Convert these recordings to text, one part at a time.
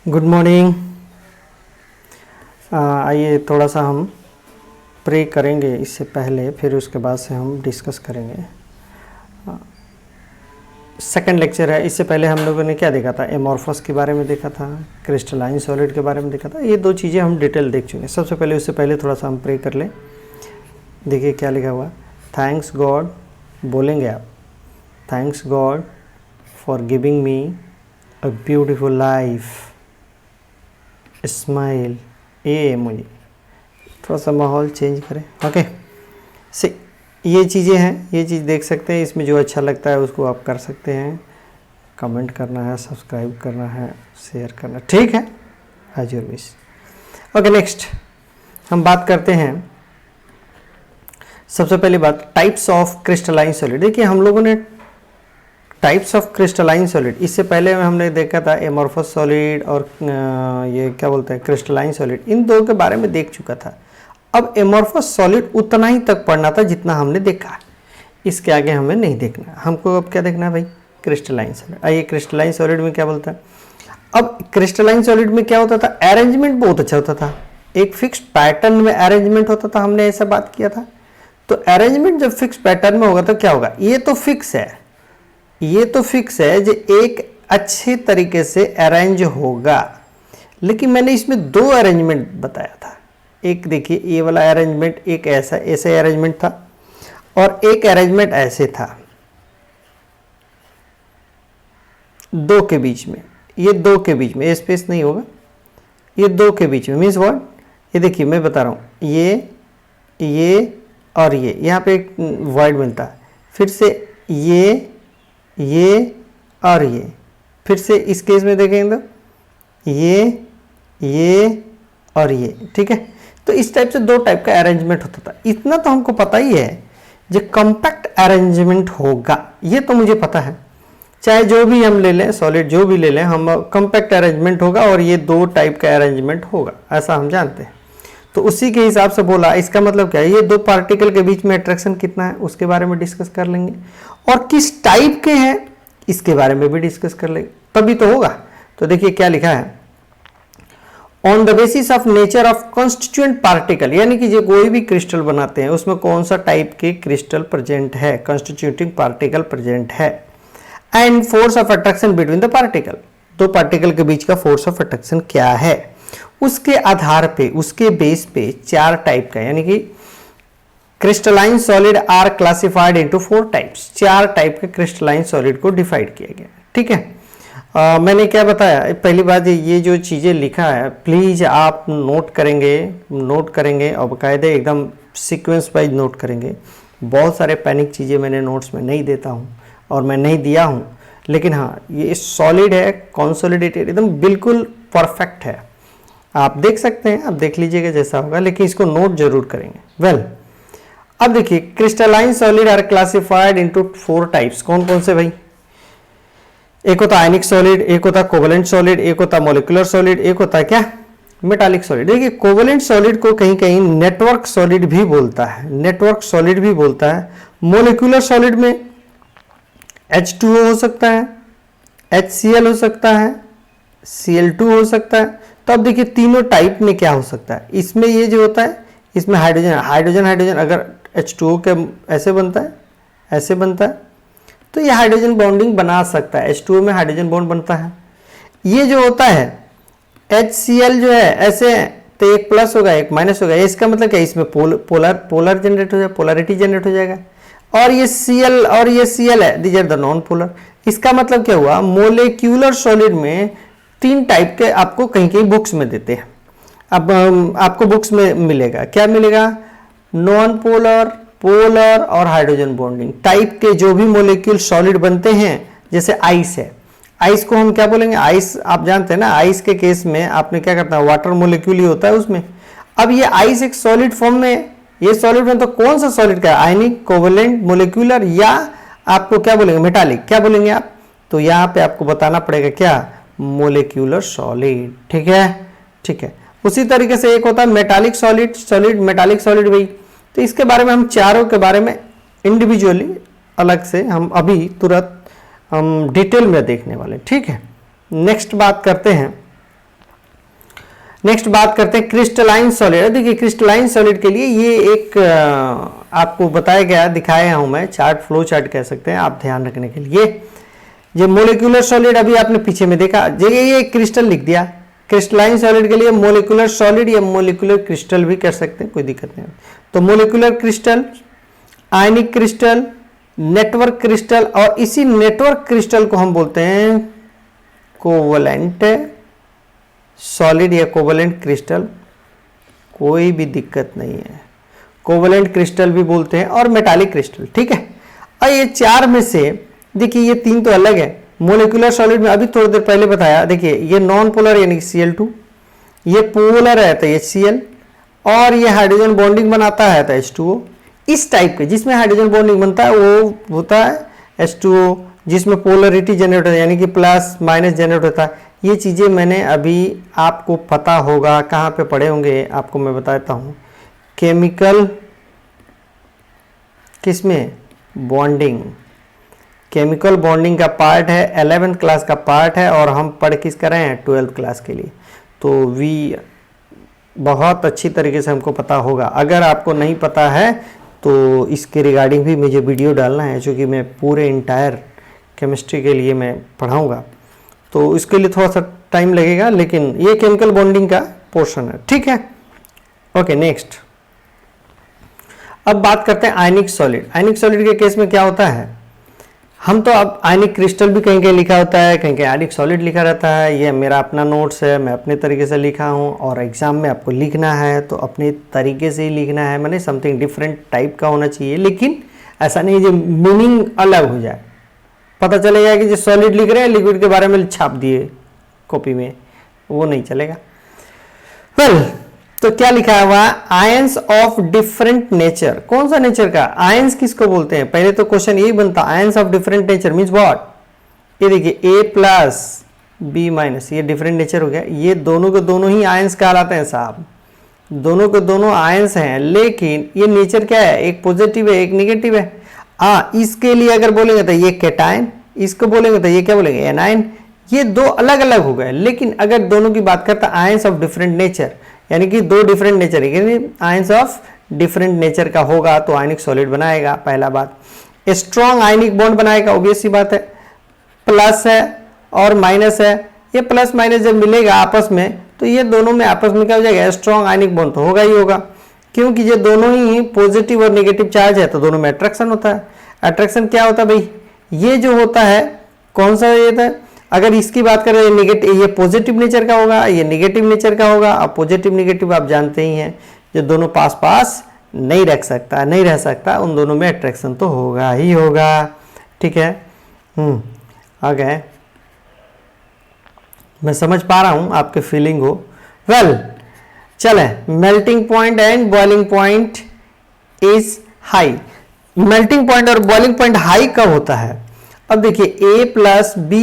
Good morning. आइए थोड़ा सा हम प्रे करेंगे इससे पहले, फिर उसके बाद से हम डिस्कस करेंगे। सेकंड लेक्चर है। इससे पहले हम लोगों ने क्या देखा था? एमॉर्फस के बारे में देखा था, क्रिस्टलाइन सॉलिड के बारे में देखा था। ये दो चीज़ें हम डिटेल देख चुके हैं। सबसे पहले उससे पहले थोड़ा सा हम प्रे कर लें। देखिए क्या लिखा हुआ, थैंक्स गॉड, बोलेंगे आप, thanks God for giving me a beautiful life, smile. ये मुझे थोड़ा सा माहौल चेंज करें। ओके से ये चीज़ें हैं, ये चीज़ देख सकते हैं। इसमें जो अच्छा लगता है उसको आप कर सकते हैं। कमेंट करना है, सब्सक्राइब करना है, शेयर करना, ठीक है, as your wish. Okay next हम बात करते हैं। सबसे पहली बात, टाइप्स ऑफ क्रिस्टलाइन सॉलिड। देखिए हम लोगों ने टाइप्स ऑफ क्रिस्टलाइन सॉलिड, इससे पहले हमने देखा था एमॉर्फस सॉलिड और ये क्या बोलते हैं क्रिस्टलाइन सॉलिड, इन दो के बारे में देख चुका था। अब एमॉर्फस सॉलिड उतना ही तक पढ़ना था जितना हमने देखा है, इसके आगे हमें नहीं देखना। हमको अब क्या देखना है भाई? Crystalline solid. आइए क्रिस्टलाइन सॉलिड में क्या बोलता है। अब क्रिस्टलाइन सॉलिड में क्या होता था? अरेंजमेंट बहुत अच्छा होता था, एक फिक्स पैटर्न में अरेंजमेंट होता था। हमने ऐसा बात किया था। तो अरेंजमेंट जब फिक्स पैटर्न में होगा तो क्या होगा? ये तो फिक्स है, ये तो फिक्स है जो एक अच्छे तरीके से अरेंज होगा। लेकिन मैंने इसमें दो अरेंजमेंट बताया था। एक देखिए ये वाला अरेंजमेंट, एक ऐसा ऐसे अरेंजमेंट था और एक अरेंजमेंट ऐसे था, दो के बीच में। ये दो के बीच में स्पेस नहीं होगा, ये दो के बीच में मीन्स व्हाट? ये देखिए मैं बता रहा हूँ, ये और ये यहाँ पे एक वॉइड मिलता है, फिर से ये और ये, फिर से इस केस में देखेंगे तो ये और ये, ठीक है। तो इस टाइप से दो टाइप का अरेंजमेंट होता था। इतना तो हमको पता ही है जो कॉम्पैक्ट अरेंजमेंट होगा, ये तो मुझे पता है। चाहे जो भी हम ले लें, सॉलिड जो भी ले लें, हम कॉम्पैक्ट अरेंजमेंट होगा और ये दो टाइप का अरेंजमेंट होगा, ऐसा हम जानते हैं। तो उसी के हिसाब से बोला। इसका मतलब क्या है? ये दो पार्टिकल के बीच में अट्रैक्शन कितना है उसके बारे में डिस्कस कर लेंगे, और किस टाइप के हैं इसके बारे में भी डिस्कस कर लेंगे, तभी तो होगा। तो देखिए क्या लिखा है, on the basis of nature of constituent particle, यानी कि जो कोई भी क्रिस्टल बनाते हैं उसमें कौन सा टाइप के क्रिस्टल प्रेजेंट है, कॉन्स्टिट्यूटिंग पार्टिकल प्रेजेंट है, and force of attraction between the particle, दो पार्टिकल के बीच का फोर्स ऑफ अट्रैक्शन क्या है, उसके आधार पे, उसके बेस पे चार टाइप का, यानी कि crystalline solid are classified into 4 types. चार टाइप के क्रिस्टलाइन सॉलिड को डिवाइड किया गया, ठीक है। मैंने क्या बताया? पहली बात, ये जो चीज़ें लिखा है प्लीज़ आप नोट करेंगे और बाकायदे एकदम सीक्वेंस वाइज नोट करेंगे। बहुत सारे पैनिक चीज़ें मैंने नोट्स में नहीं देता हूँ और मैं नहीं दिया हूँ, लेकिन हाँ ये सॉलिड है, कॉन्सोलिडेटेड, एकदम बिल्कुल परफेक्ट है। आप देख सकते हैं, आप देख लीजिएगा जैसा होगा, लेकिन इसको नोट जरूर करेंगे। वेल अब देखिए, crystalline solid are classified into 4 types. कौन कौन से भाई? एक होता आयनिक सॉलिड, एक होता कोवलेंट सॉलिड, एक होता मॉलिक्यूलर सॉलिड, एक होता क्या? Metallic solid. देखिए कोवलेंट सॉलिड को कहीं कहीं नेटवर्क सॉलिड भी बोलता है, नेटवर्क सॉलिड भी बोलता है। मॉलिक्यूलर सॉलिड में H2O हो सकता है, HCl हो सकता है, Cl2 हो सकता है। तो अब देखिए तीनों टाइप में क्या हो सकता है। इसमें ये जो होता है, इसमें हाइड्रोजन अगर H2O के ऐसे बनता है, ऐसे बनता है, तो ये हाइड्रोजन बॉन्डिंग बना सकता है। H2O में हाइड्रोजन बॉन्ड बनता है। ये जो होता है HCl जो है ऐसे, तो एक प्लस होगा एक माइनस होगा। इसका मतलब क्या? इसमें पोलर जनरेट हो जाएगा, पोलरिटी जनरेट हो जाएगा। और ये Cl और ये Cl है, these are the non polar. इसका मतलब क्या हुआ? मोलिक्यूलर सॉलिड में 3 टाइप के आपको कहीं कहीं बुक्स में देते हैं। अब आपको बुक्स में मिलेगा, क्या मिलेगा? नॉन पोलर, पोलर और हाइड्रोजन बॉन्डिंग टाइप के जो भी मोलिक्यूल सॉलिड बनते हैं। जैसे आइस है, आइस को हम क्या बोलेंगे? आइस आप जानते हैं ना, आइस के केस में आपने क्या करता है, वाटर मोलिक्यूल ही होता है उसमें। अब ये आइस एक सॉलिड फॉर्म में, ये सॉलिड में तो कौन सा सॉलिड का? आयनिक, कोवलेंट, मोलिक्यूलर, या आपको क्या बोलेंगे? मेटालिक, क्या बोलेंगे आप? तो यहाँ पे आपको बताना पड़ेगा क्या? मोलिक्यूलर सॉलिड, ठीक है, ठीक है। उसी तरीके से एक होता है मेटालिक सॉलिड, मेटालिक सॉलिड भाई। तो इसके बारे में हम चारों के बारे में इंडिविजुअली अलग से हम अभी तुरंत हम डिटेल में देखने वाले, ठीक है। नेक्स्ट बात करते हैं नेक्स्ट बात करते हैं क्रिस्टलाइन सॉलिड। देखिए क्रिस्टलाइन सॉलिड के लिए ये एक आपको बताया गया, दिखाया हूं मैं, चार्ट, फ्लो चार्ट कह सकते हैं आप ध्यान रखने के लिए। ये मोलिकुलर सॉलिड अभी आपने पीछे में देखा, ये क्रिस्टल लिख दिया। क्रिस्टलाइन सॉलिड के लिए मोलिकुलर सॉलिड या मोलिकुलर क्रिस्टल भी कर सकते हैं, कोई दिक्कत नहीं। तो मोलिकुलर क्रिस्टल, आयनिक क्रिस्टल, नेटवर्क क्रिस्टल, और इसी नेटवर्क क्रिस्टल को हम बोलते हैं कोवलेंट सॉलिड या कोवलेंट क्रिस्टल, कोई भी दिक्कत नहीं है। कोवलेंट क्रिस्टल भी बोलते हैं और मेटालिक क्रिस्टल, ठीक है। और ये चार में से देखिए ये तीन तो अलग है। मोलिकुलर सॉलिड में अभी थोड़ी देर पहले बताया, देखिए ये नॉन पोलर यानी Cl2, ये पोलर है तो HCl, और ये हाइड्रोजन बॉन्डिंग बनाता है तो H2O। इस टाइप के जिसमें हाइड्रोजन बॉन्डिंग बनता है वो होता है H2O, जिसमें पोलरिटी जनरेट होता है यानी कि प्लस माइनस जनरेट होता है। ये चीज़ें मैंने अभी आपको पता होगा, कहाँ पे पढ़े होंगे आपको मैं बताता हूँ। केमिकल किसमें, बॉन्डिंग, केमिकल बॉन्डिंग का पार्ट है, 11th क्लास का पार्ट है, और हम पढ़ किस कर रहे हैं, 12th क्लास के लिए। तो वी बहुत अच्छी तरीके से हमको पता होगा। अगर आपको नहीं पता है तो इसके रिगार्डिंग भी मुझे वीडियो डालना है, क्योंकि मैं पूरे इंटायर केमिस्ट्री के लिए मैं पढ़ाऊँगा, तो इसके लिए थोड़ा सा टाइम लगेगा, लेकिन ये केमिकल बॉन्डिंग का पोर्शन है, ठीक है। ओके नेक्स्ट, अब बात करते हैं आयनिक सॉलिड। आयनिक सॉलिड के केस में क्या होता है, हम तो अब आयनिक क्रिस्टल भी कहीं कहीं लिखा होता है, कहीं कहीं आयनिक सॉलिड लिखा रहता है। ये मेरा अपना नोट्स है, मैं अपने तरीके से लिखा हूँ, और एग्जाम में आपको लिखना है तो अपने तरीके से ही लिखना है, मैंने समथिंग डिफरेंट टाइप का होना चाहिए, लेकिन ऐसा नहीं जो मीनिंग अलग हो जाए। पता चलेगा कि जो सॉलिड लिख रहे हैं लिक्विड के बारे में छाप दिए कॉपी में, वो नहीं चलेगा। वेल तो क्या लिखा हुआ, आयंस ऑफ डिफरेंट नेचर। कौन सा नेचर का, आयंस किसको बोलते हैं, पहले तो क्वेश्चन यही बनता, ions of different nature means what. ये देखिए A+ B-, ये डिफरेंट नेचर हो गया। ये दोनों के दोनों ही आयंस कहलाते हैं साहब, दोनों के दोनों आयंस हैं, लेकिन ये नेचर क्या है, एक पॉजिटिव है एक नेगेटिव है। इसके लिए अगर बोलेंगे तो ये कैटायन, इसको बोलेंगे तो ये क्या बोलेंगे, एनायन। ये दो अलग अलग हो गए, लेकिन अगर दोनों की बात करता आयंस ऑफ डिफरेंट नेचर, यानी कि दो डिफरेंट नेचर है, आयंस ऑफ डिफरेंट नेचर का होगा तो आयनिक सॉलिड बनाएगा। पहला बात, स्ट्रॉन्ग आयनिक बॉन्ड बनाएगा, ऑब्वियस सी बात है। प्लस है और माइनस है, ये प्लस माइनस जब मिलेगा आपस में तो ये दोनों में आपस में क्या हो जाएगा, स्ट्रॉन्ग आयनिक बॉन्ड तो होगा ही होगा, क्योंकि ये दोनों ही पॉजिटिव और नेगेटिव चार्ज है तो दोनों में अट्रैक्शन होता है। अट्रैक्शन क्या होता है भाई, ये जो होता है कौन सा ये था, अगर इसकी बात करें ये नेगेटिव, ये पॉजिटिव नेचर का होगा, ये नेगेटिव नेचर का होगा। अब पॉजिटिव नेगेटिव आप जानते ही हैं, जो दोनों पास पास नहीं रह सकता, उन दोनों में अट्रैक्शन तो होगा ही होगा, ठीक है। आ गए, मैं समझ पा रहा हूं आपके फीलिंग हो। वेल चले, melting point and boiling point is high. Melting point और बॉइलिंग पॉइंट हाई कब होता है, अब देखिए A+ B-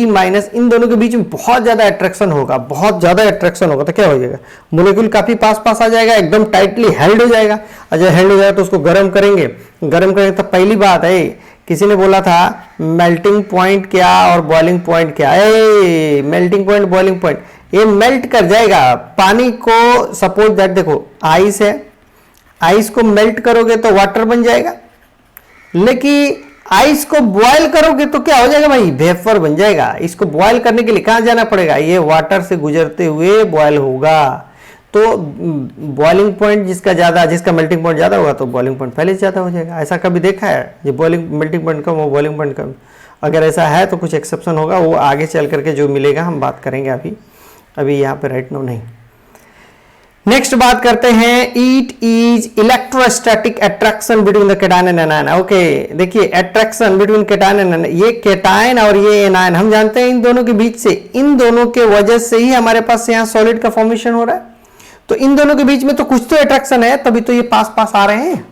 इन दोनों के बीच में बहुत ज्यादा अट्रैक्शन होगा, तो क्या हो जाएगा, मोलेक्यूल काफी पास पास आ जाएगा, एकदम टाइटली हेल्ड हो जाएगा। और जब हेल्ड हो जाएगा तो उसको गर्म करेंगे तो पहली बात है, किसी ने बोला था मेल्टिंग पॉइंट क्या और बॉइलिंग पॉइंट क्या है। मेल्टिंग पॉइंट बॉइलिंग पॉइंट, ये मेल्ट कर जाएगा पानी को। सपोज दैट देखो आइस है, आइस को मेल्ट करोगे तो वाटर बन जाएगा, लेकिन आइस को बॉयल करोगे तो क्या हो जाएगा भाई, वेपर बन जाएगा। इसको बॉयल करने के लिए कहां जाना पड़ेगा, ये वाटर से गुजरते हुए बॉयल होगा। तो बॉइलिंग पॉइंट जिसका मेल्टिंग पॉइंट ज्यादा होगा तो बॉइलिंग पॉइंट पहले से ज्यादा हो जाएगा। ऐसा कभी देखा है, ये बॉइलिंग मेल्टिंग पॉइंट कम हो बॉइलिंग पॉइंट कम? अगर ऐसा है तो कुछ एक्सेप्शन होगा, वो आगे चल करके जो मिलेगा हम बात करेंगे, अभी यहाँ पे राइट नो नहीं। नेक्स्ट बात करते हैं, it is electrostatic attraction between the cation and anion. Okay देखिए, attraction between cation and anion, ये कैटायन और ये एनायन हम जानते हैं इन दोनों के बीच से, इन दोनों के वजह से ही हमारे पास यहाँ सॉलिड का फॉर्मेशन हो रहा है। तो इन दोनों के बीच में तो कुछ तो अट्रैक्शन है, तभी तो ये पास पास आ रहे हैं।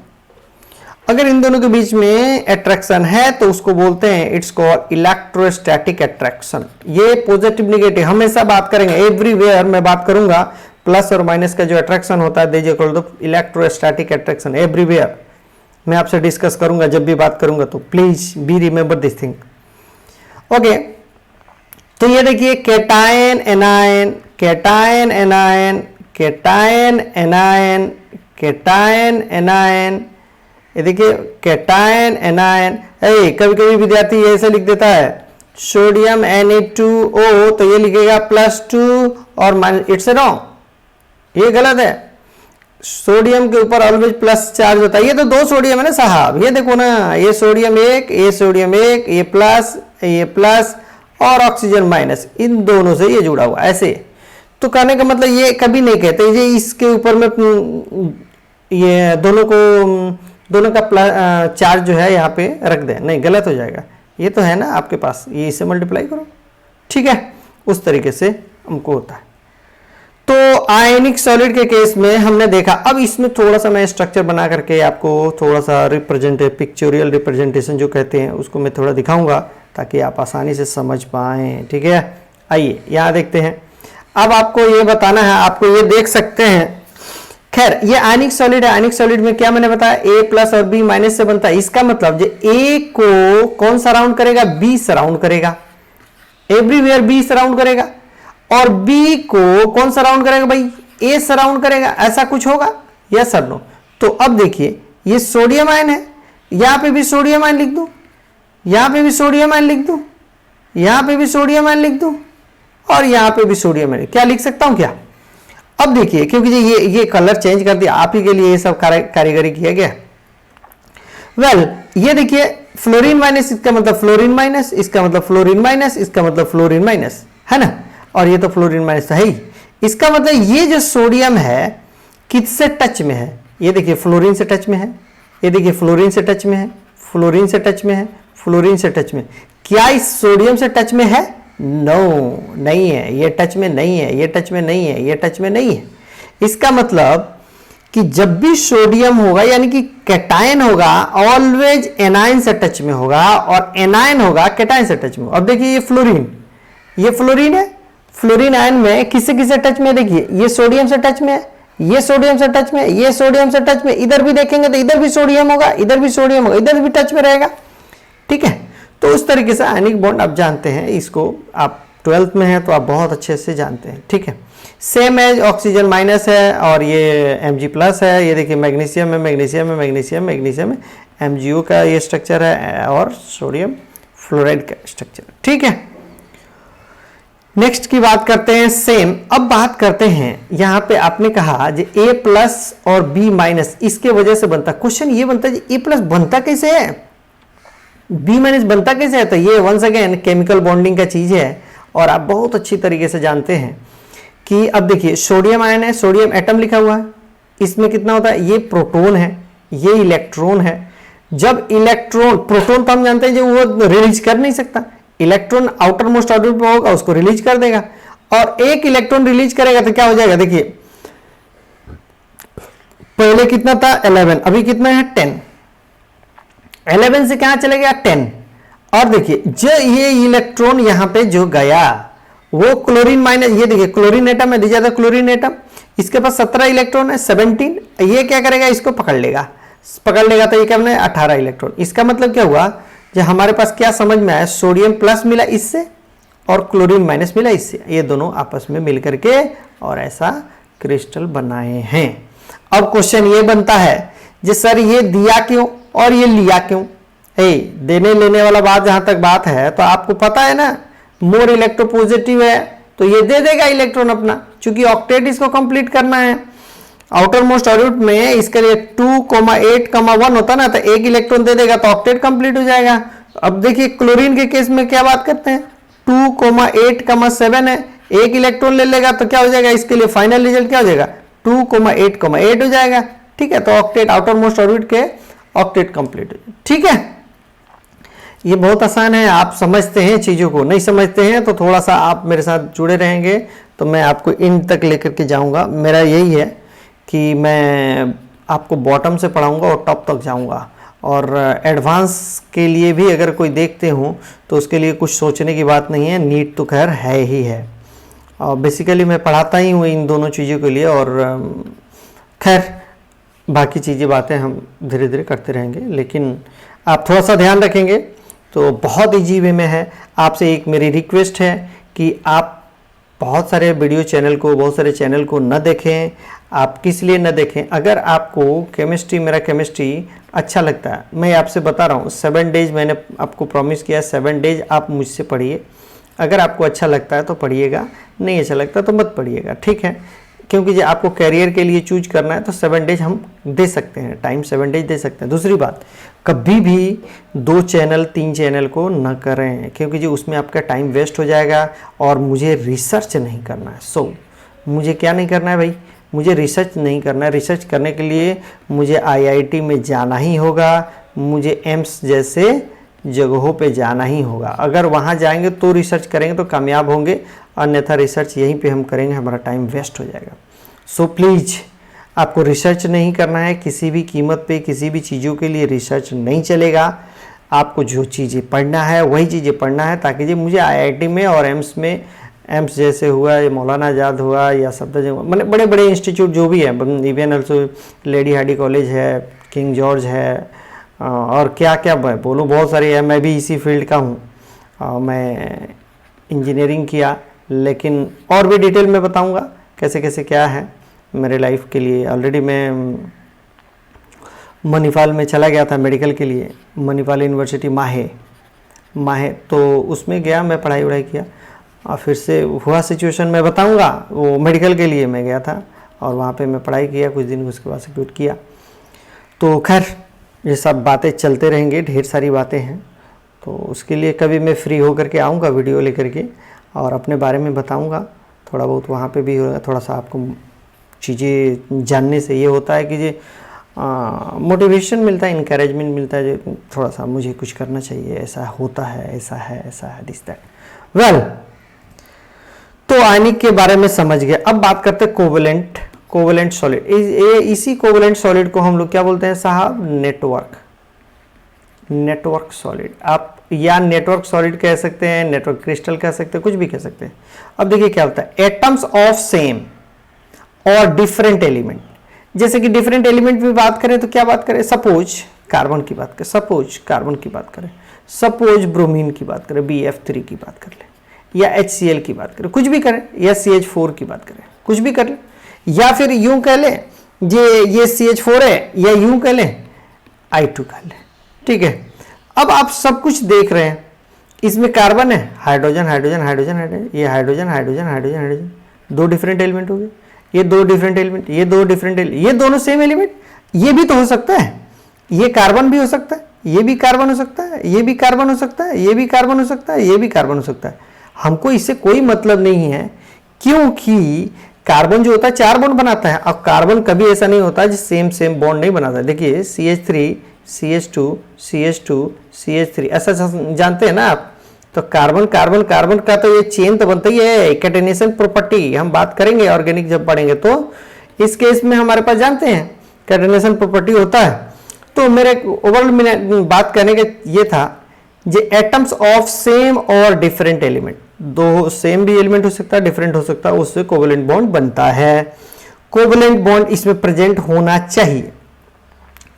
अगर इन दोनों के बीच में अट्रैक्शन है तो उसको बोलते हैं, इट्स कॉल्ड इलेक्ट्रोस्टैटिक अट्रैक्शन। ये पॉजिटिव नेगेटिव हमेशा बात करेंगे, एवरीवेयर मैं बात करूंगा। प्लस और माइनस का जो अट्रैक्शन होता है, they is equal to electrostatic attraction everywhere. मैं आपसे डिस्कस करूंगा जब भी बात करूंगा, तो please be remember this thing. Okay, तो ये देखिए cation anion, cation anion, cation anion, cation anion, ये देखिए कैटायन एनायन। कभी कभी विद्यार्थी ऐसे लिख देता है सोडियम Na2O, तो ये लिखेगा +2 और माइनस, इट्स रॉन्ग, ये गलत है। सोडियम के ऊपर ऑलवेज प्लस चार्ज होता है। ये तो 2 सोडियम है ना साहब, ये देखो ना, ये सोडियम 1, ये सोडियम 1, ये प्लस और ऑक्सीजन माइनस, इन दोनों से ये जुड़ा हुआ ऐसे। तो कहने का मतलब ये कभी नहीं कहते ये इसके ऊपर में ये दोनों का चार्ज जो है यहाँ पे रख दें, नहीं, गलत हो जाएगा। ये तो है ना आपके पास, ये इससे मल्टीप्लाई करो, ठीक है, उस तरीके से हमको होता है। तो आयनिक सॉलिड के केस में हमने देखा। अब इसमें थोड़ा सा मैं स्ट्रक्चर बना करके आपको थोड़ा सा पिक्चोरियल रिप्रेजेंटेशन जो कहते हैं उसको मैं थोड़ा दिखाऊंगा ताकि आप आसानी से समझ पाएं, ठीक है। आइए यहाँ देखते हैं। अब आपको ये बताना है, आपको ये देख सकते हैं। खैर ये आयनिक सॉलिड है, आयनिक सॉलिड में क्या मैंने बताया A+ और B- से बनता है। इसका मतलब जो A को कौन सराउंड करेगा, B सराउंड करेगा, एवरीवेयर B सराउंड करेगा, और B को कौन सराउंड करेगा भाई, A सराउंड करेगा, ऐसा कुछ होगा, यस सर नो। तो अब देखिए ये सोडियम आयन है, यहां पे भी सोडियम आयन लिख दो, यहां पे भी सोडियम आयन लिख दो, यहां पे भी सोडियम आयन लिख दो, और यहां पे भी सोडियम आयन, क्या लिख सकता हूं क्या। अब देखिए क्योंकि ये कलर चेंज कर दिया, आप ही के लिए ये सब कारीगरी किया गया। वेल ये देखिए फ्लोरीन माइनस, इसका मतलब फ्लोरीन माइनस, इसका मतलब फ्लोरीन माइनस, इसका मतलब फ्लोरीन माइनस, है ना, और ये तो फ्लोरीन माइनस है ही। इसका मतलब ये जो सोडियम है किससे टच में है, ये देखिए फ्लोरीन से टच में है, ये देखिए फ्लोरीन से टच में है, फ्लोरीन से टच में है, फ्लोरीन से टच में। क्या इस सोडियम से टच में है, नो नहीं है, ये टच में नहीं है, ये टच में नहीं है, ये टच में नहीं है। इसका मतलब कि जब भी सोडियम होगा यानी कि कैटायन होगा ऑलवेज एनायन से टच में होगा, और एनायन होगा कैटायन से टच में। अब देखिए ये फ्लोरीन है, फ्लोरीन आयन में किससे किससे टच में, देखिए ये सोडियम से टच में है, ये सोडियम से टच में, ये सोडियम से टच में, इधर भी देखेंगे तो इधर भी सोडियम होगा, इधर भी सोडियम होगा, इधर भी टच में रहेगा, ठीक है। तो उस तरीके से आयनिक बॉन्ड आप जानते हैं, इसको आप 12th में हैं तो आप बहुत अच्छे से जानते हैं, ठीक है। सेम एज ऑक्सीजन माइनस है और ये Mg+ है। ये देखिए मैग्नीशियम में मैग्नीशियम में मैग्नीशियम मैग्नीशियम में MgO का ये स्ट्रक्चर है और सोडियम फ्लोराइड का स्ट्रक्चर, ठीक है। नेक्स्ट की बात करते हैं सेम। अब बात करते हैं यहाँ पे आपने कहा जो A+ और B- इसके वजह से बनता, क्वेश्चन ये बनता है A+ बनता कैसे है, B- बनता कैसे है। तो ये वंस अगेन केमिकल बॉन्डिंग का चीज है और आप बहुत अच्छी तरीके से जानते हैं कि अब देखिए सोडियम आयन है, सोडियम एटम लिखा हुआ है, इसमें कितना होता है, ये प्रोटॉन है, ये इलेक्ट्रॉन है। जब इलेक्ट्रॉन, प्रोटॉन तो हम जानते हैं जो वो रिलीज कर नहीं सकता, इलेक्ट्रॉन आउटर मोस्ट ऑर्बिट पे होगा उसको रिलीज कर देगा, और एक इलेक्ट्रॉन रिलीज करेगा तो क्या हो जाएगा, देखिए पहले कितना था 11, अभी कितना है 10, 11 से क्या चले गया 10। और देखिए जो ये इलेक्ट्रॉन यहां पे जो गया वो क्लोरीन माइनस, ये देखिए क्लोरीन एटम है, दिया था क्लोरीन एटम, इसके पास 17 इलेक्ट्रॉन है, 17, ये क्या करेगा, इसको पकड़ लेगा तो ये क्या बने 18 इलेक्ट्रॉन। इसका मतलब क्या हुआ, जो हमारे पास क्या समझ में आया, सोडियम प्लस मिला इससे और क्लोरीन माइनस मिला इससे, ये दोनों आपस में मिल करके और ऐसा क्रिस्टल बनाए हैं। अब क्वेश्चन ये बनता है जी सर ये दिया क्यों और ये लिया क्यों। देने लेने वाला बात जहां तक बात है तो आपको पता है ना, मोर इलेक्ट्रोपॉजिटिव है तो ये दे देगा इलेक्ट्रॉन अपना, क्योंकि ऑक्टेट इसको कंप्लीट करना है। आउटर मोस्ट ऑर्बिट में इसके लिए 2,8,1 होता ना, तो एक इलेक्ट्रॉन दे देगा तो ऑक्टेट कंप्लीट हो जाएगा। अब देखिए क्लोरीन के केस में क्या बात करते हैं, 2,8,7 है, एक इलेक्ट्रॉन ले लेगा तो क्या हो जाएगा, इसके लिए फाइनल रिजल्ट क्या हो जाएगा 2,8,8 हो जाएगा, ठीक है। तो ऑक्टेट आउटर मोस्ट ऑर्बिट के ऑक्टेट कंप्लीट, ठीक है। ये बहुत आसान है, आप समझते हैं चीज़ों को, नहीं समझते हैं तो थोड़ा सा आप मेरे साथ जुड़े रहेंगे तो मैं आपको इन तक लेकर के जाऊंगा। मेरा यही है कि मैं आपको बॉटम से पढ़ाऊंगा और टॉप तक जाऊंगा, और एडवांस के लिए भी अगर कोई देखते हो तो उसके लिए कुछ सोचने की बात नहीं है, नीट तो खैर है ही है। और बेसिकली मैं पढ़ाता ही हूँ इन दोनों चीज़ों के लिए, और खैर बाकी चीज़ें बातें हम धीरे धीरे करते रहेंगे, लेकिन आप थोड़ा सा ध्यान रखेंगे तो बहुत ईजी वे में है। आपसे एक मेरी रिक्वेस्ट है कि आप बहुत सारे वीडियो चैनल को, बहुत सारे चैनल को न देखें। आप किस लिए न देखें? अगर आपको केमिस्ट्री, मेरा केमिस्ट्री अच्छा लगता है, मैं आपसे बता रहा हूँ 7 डेज मैंने आपको प्रॉमिस किया, 7 डेज आप मुझसे पढ़िए। अगर आपको अच्छा लगता है तो पढ़िएगा, नहीं अच्छा लगता तो मत पढ़िएगा, ठीक है? क्योंकि जो आपको कैरियर के लिए चूज करना है तो 7 डेज हम दे सकते हैं, टाइम 7 डेज दे सकते हैं। दूसरी बात, कभी भी 2 चैनल 3 चैनल को न करें, क्योंकि जो उसमें आपका टाइम वेस्ट हो जाएगा और मुझे रिसर्च नहीं करना है। मुझे क्या नहीं करना है भाई? मुझे रिसर्च नहीं करना है। रिसर्च करने के लिए मुझे IIT में जाना ही होगा, मुझे एम्स जैसे जगहों पे जाना ही होगा। अगर वहाँ जाएंगे तो रिसर्च करेंगे तो कामयाब होंगे, अन्यथा रिसर्च यहीं पे हम करेंगे, हमारा टाइम वेस्ट हो जाएगा। सो प्लीज़, आपको रिसर्च नहीं करना है किसी भी कीमत पे, किसी भी चीज़ों के लिए रिसर्च नहीं चलेगा। आपको जो चीज़ें पढ़ना है वही चीज़ें पढ़ना है, ताकि जी मुझे IIT में और एम्स में, एम्स जैसे हुआ या मौलाना आज़ाद हुआ या सफदरजंग, मतलब बड़े बड़े इंस्टीट्यूट जो भी है, even also lady Hardy college है, किंग जॉर्ज है, और क्या क्या मैं बोलूँ, बहुत सारी है। मैं भी इसी फील्ड का हूँ, मैं इंजीनियरिंग किया, लेकिन और भी डिटेल में बताऊँगा कैसे कैसे क्या है मेरे लाइफ के लिए। ऑलरेडी मैं मणिपाल में चला गया था मेडिकल के लिए, मणिपाल यूनिवर्सिटी माहे, तो उसमें गया, मैं पढ़ाई वढ़ाई किया, और फिर से हुआ सिचुएशन मैं बताऊंगा। वो मेडिकल के लिए मैं गया था और वहाँ पे मैं पढ़ाई किया कुछ दिन, उसके बाद से क्विट किया। तो खैर ये सब बातें चलते रहेंगे, ढेर सारी बातें हैं, तो उसके लिए कभी मैं फ्री होकर के आऊँगा वीडियो लेकर के और अपने बारे में बताऊँगा। थोड़ा बहुत वहाँ पे भी होगा, थोड़ा सा आपको चीज़ें जानने से ये होता है कि ये मोटिवेशन मिलता है, इनकरेजमेंट मिलता है, जो थोड़ा सा मुझे कुछ करना चाहिए, ऐसा होता है, ऐसा है, ऐसा है, दिस दैट। वेल, तो आयनिक के बारे में समझ गए। अब बात करते हैं कोवेलेंट सॉलिड। इसी कोवेलेंट सॉलिड को हम लोग क्या बोलते हैं साहब? Network solid. आप या नेटवर्क सॉलिड कह सकते हैं, नेटवर्क क्रिस्टल कह सकते हैं, कुछ भी कह सकते हैं। अब देखिए क्या होता है, एटम्स ऑफ सेम और डिफरेंट एलिमेंट। जैसे कि डिफरेंट एलिमेंट में बात करें तो क्या बात करें? सपोज कार्बन की बात करें, सपोज कार्बन की बात करें, सपोज ब्रोमीन की बात करें, BF3 की बात कर ले, या HCl की बात करें, कुछ भी करें, या CH4 की बात करें, कुछ भी कर ले, या फिर यूं कह लें ये CH4 है, या यूं कह लें I2 कह लें, ठीक है। अब आप सब कुछ देख रहे हैं, इसमें कार्बन है, हाइड्रोजन हाइड्रोजन हाइड्रोजन हाइड्रोजन, ये hydrogen hydrogen hydrogen hydrogen, 2 different element हो गए, ये 2 डिफरेंट एलिमेंट, ये 2 डिफरेंट एलिमेंट, ये दोनों सेम एलिमेंट। ये भी तो हो सकता है, ये कार्बन भी हो सकता है, ये भी कार्बन हो सकता है, ये भी कार्बन हो सकता है, ये भी कार्बन हो सकता है, ये भी कार्बन हो सकता है। हमको इससे कोई मतलब नहीं है, क्योंकि कार्बन जो होता है 4 बॉन्ड बनाता है, और कार्बन कभी ऐसा नहीं होता जो सेम बॉन्ड नहीं बनाता। देखिए CH3 CH2 CH2 CH3, ऐसा जानते हैं ना आप। तो कार्बन कार्बन कार्बन का तो ये चेन तो बनता ही है, कैटेनेशन प्रॉपर्टी हम बात करेंगे ऑर्गेनिक जब पढ़ेंगे, तो इस केस में हमारे पास जानते हैं कैटेनेशन प्रॉपर्टी होता है। तो मेरे ओवरऑल बात करने का ये था, जे एटम्स ऑफ सेम और डिफरेंट एलिमेंट, 2 सेम भी एलिमेंट हो सकता है, डिफरेंट हो सकता है, उससे कोवेलेंट बॉन्ड बनता है। कोवेलेंट बॉन्ड इसमें प्रेजेंट होना चाहिए,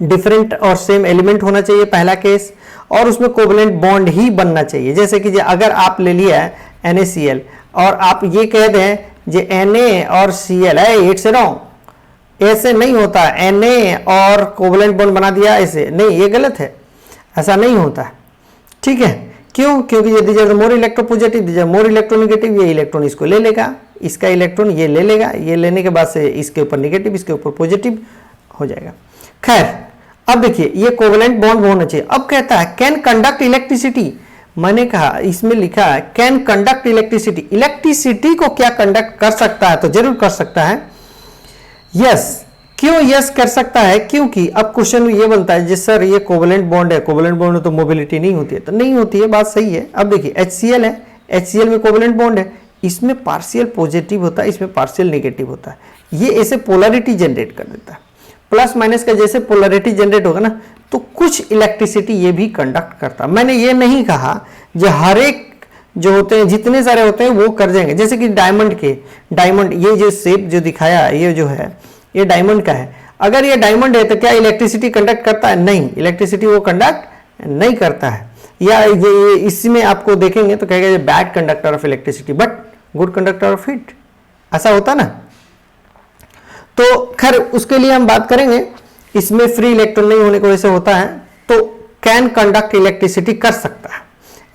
डिफरेंट और सेम एलिमेंट होना चाहिए पहला केस, और उसमें कोवेलेंट बॉन्ड ही बनना चाहिए। जैसे कि अगर आप ले लिया है NaCl और आप ये कह दें जे Na और Cl है, इट्स रॉन्ग, ऐसे नहीं होता। Na और कोवेलेंट बॉन्ड बना दिया ऐसे नहीं, ये गलत है, ऐसा नहीं होता है, ठीक है। क्यों? क्योंकि ये these are more electropositive, these are more electronegative, ये इलेक्ट्रॉन इसको ले लेगा, इसका इलेक्ट्रॉन ये ले लेगा, ये लेने के बाद से इसके ऊपर नेगेटिव, इसके ऊपर पॉजिटिव हो जाएगा। खैर, अब देखिए ये कोवेलेंट बॉन्ड होना चाहिए। अब कहता है कैन कंडक्ट इलेक्ट्रिसिटी। मैंने कहा इसमें लिखा है कैन कंडक्ट इलेक्ट्रिसिटी, इलेक्ट्रिसिटी को क्या कंडक्ट कर सकता है? तो जरूर कर सकता है, यस। क्यों यस कर सकता है? क्योंकि अब क्वेश्चन ये बनता है, जिस सर ये कोवेलेंट बॉन्ड है, कोवेलेंट बॉन्ड में तो मोबिलिटी नहीं होती है, तो नहीं होती है, बात सही है। अब देखिए HCl है, HCl में कोवेलेंट बॉन्ड है, इसमें पार्शियल पॉजिटिव होता है, इसमें पार्शियल नेगेटिव होता है, ये ऐसे पोलैरिटी जनरेट कर देता है। प्लस माइनस का जैसे पोलैरिटी जनरेट होगा ना, तो कुछ इलेक्ट्रिसिटी ये भी कंडक्ट करता है। मैंने ये नहीं कहा जो हर एक जो होते हैं, जितने सारे होते हैं वो कर जाएंगे। जैसे कि डायमंड ये जो शेप जो दिखाया, ये जो है ये डायमंड का है। अगर ये डायमंड है तो क्या इलेक्ट्रिसिटी कंडक्ट करता है? नहीं, इलेक्ट्रिसिटी वो कंडक्ट नहीं करता है। या ये इसमें आपको देखेंगे तो कहेगा bad conductor of electricity, but good conductor of heat, ऐसा होता ना। तो खैर उसके लिए हम बात करेंगे, इसमें फ्री इलेक्ट्रॉन नहीं होने की वजह से होता है, तो कैन कंडक्ट इलेक्ट्रिसिटी कर सकता है,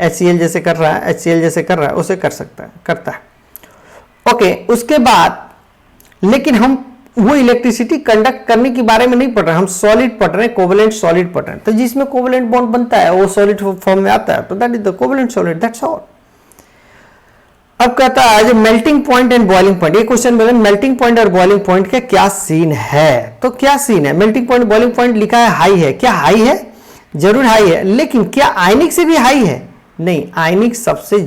HCl जैसे कर रहा है, HCl जैसे कर रहा है उसे कर सकता है, करता है। ओके, उसके बाद लेकिन हम वो इलेक्ट्रिसिटी कंडक्ट करने के बारे में नहीं पढ़ रहे, हम सॉलिड पढ़ रहे हैं, कोवेलेंट सॉलिड पढ़ रहे हैं। तो जिसमें कोवेलेंट बॉन्ड बनता है वो सॉलिड फॉर्म में आता है, तो that is the covalent solid, that's all. अब कहता है जो melting point and boiling point, ये क्वेश्चन में मेल्टिंग पॉइंट और बॉइलिंग पॉइंट का क्या सीन है, तो क्या सीन है। मेल्टिंग पॉइंट बॉइलिंग पॉइंट लिखा है हाई है, क्या हाई है, जरूर हाई है, लेकिन क्या आयनिक से भी हाई है, नहीं, आयनिक सबसे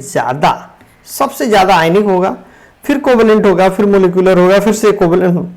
ज्यादा आयनिक होगा, फिर कोवेलेंट होगा, फिर मोलिकुलर होगा, फिर से कोवेलेंट,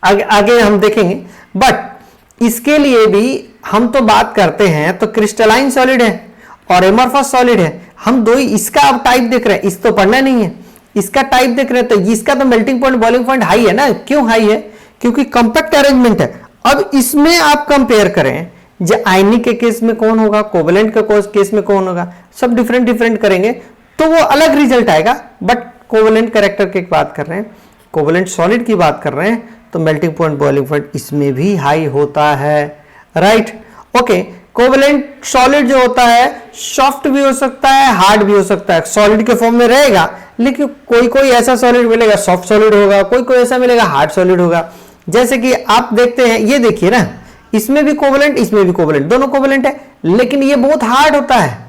आगे हम देखेंगे। बट इसके लिए भी हम तो बात करते हैं तो क्रिस्टलाइन सॉलिड है और एमॉर्फस सॉलिड है, हम दो ही इसका अब टाइप देख रहे हैं, इस तो पढ़ना नहीं है, इसका टाइप देख रहे हैं। तो इसका तो melting point boiling point high है ना, क्यों हाई है, क्योंकि कंपैक्ट अरेंजमेंट है। अब इसमें आप कंपेयर करें, जो आयनिक के केस में कौन होगा, कोवेलेंट के केस में कौन होगा, सब डिफरेंट करेंगे तो वो अलग रिजल्ट आएगा। बट कोवेलेंट कैरेक्टर की बात कर रहे हैं, कोवेलेंट सॉलिड की बात कर रहे हैं, तो मेल्टिंग पॉइंट बॉइलिंग पॉइंट इसमें भी हाई होता है, राइट। ओके, कोवेलेंट सॉलिड जो होता है सॉफ्ट भी हो सकता है, हार्ड भी हो सकता है, सॉलिड के फॉर्म में रहेगा, लेकिन कोई ऐसा सॉलिड मिलेगा सॉफ्ट सॉलिड होगा, कोई ऐसा मिलेगा हार्ड सॉलिड होगा। जैसे कि आप देखते हैं, ये देखिए ना, इसमें भी कोवेलेंट, इसमें भी कोवेलेंट, दोनों कोवेलेंट है, लेकिन ये बहुत हार्ड होता है,